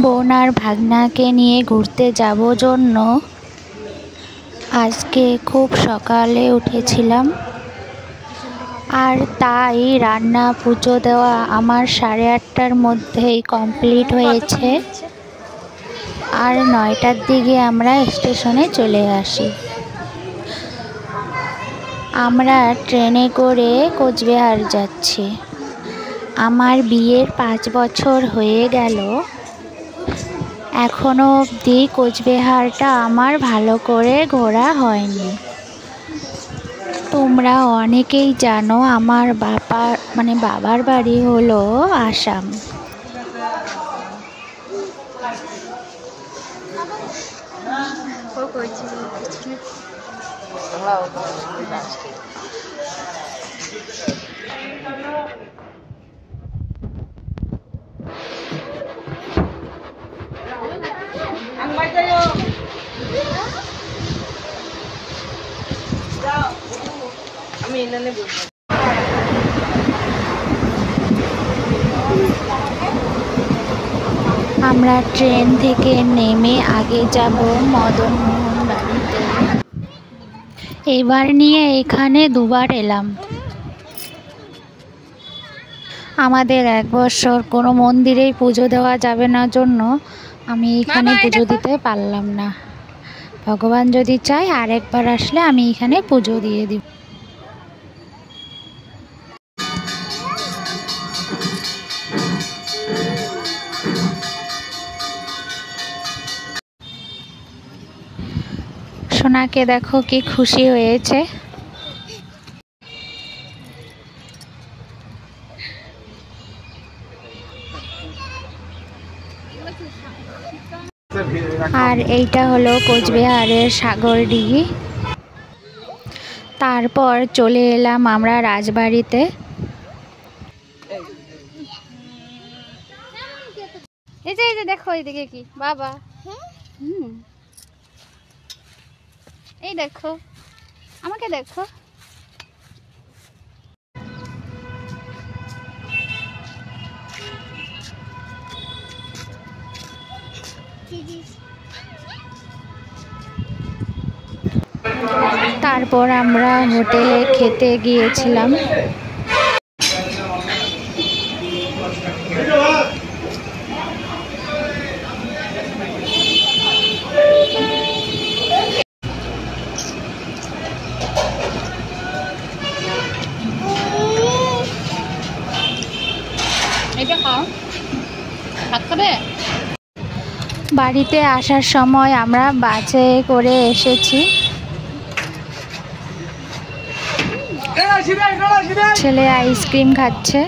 বোন আর ভাগনাকে নিয়ে ঘুরতে যাব জন্য আজকে খুব সকালে উঠেছিলাম, আর তাই রান্না পুজো দেওয়া আমার 8:30টার মধ্যেই কমপ্লিট হয়েছে। আর 9টার দিকে আমরা স্টেশনে চলে আসি। আমরা ট্রেনে করে কোচবিহার যাচ্ছি। আমার বিয়ের 5 বছর হয়ে গেল, এখনো অবধি কোচবিহারটা আমার ভালো করে ঘোরা হয়নি। তোমরা অনেকেই জানো আমার বাবার বাড়ি হলো আসাম। আমরা ট্রেন থেকে নেমে আগে যাব মদনমোহন বাড়িতে। এবার নিয়ে এখানে দুবার এলাম। আমাদের 1 বছর কোনো মন্দিরেই পুজো দেওয়া যাবে না জন্য আমি এখানে পুজো দিতে পারলাম না। ভগবান যদি চায় আরেকবার আসলে আমি এখানে পুজো দিয়ে দিব। সোনাকে দেখো কি খুশি হয়েছে। আর এইটা হলো কোচবিহারের সাগরডিঘি। তারপর চলে এলাম আমরা রাজবাড়িতে। এই যে দেখো এইদিকে কি বাবা। এই দেখো, আমাকে দেখো। তারপর আমরা হোটেলে খেতে গিয়েছিলাম। এটা খাও, ভাত খাবে? বাড়িতে আসার সময় আমরা বাসে করে এসেছি। ছেলে আইসক্রিম খাচ্ছে।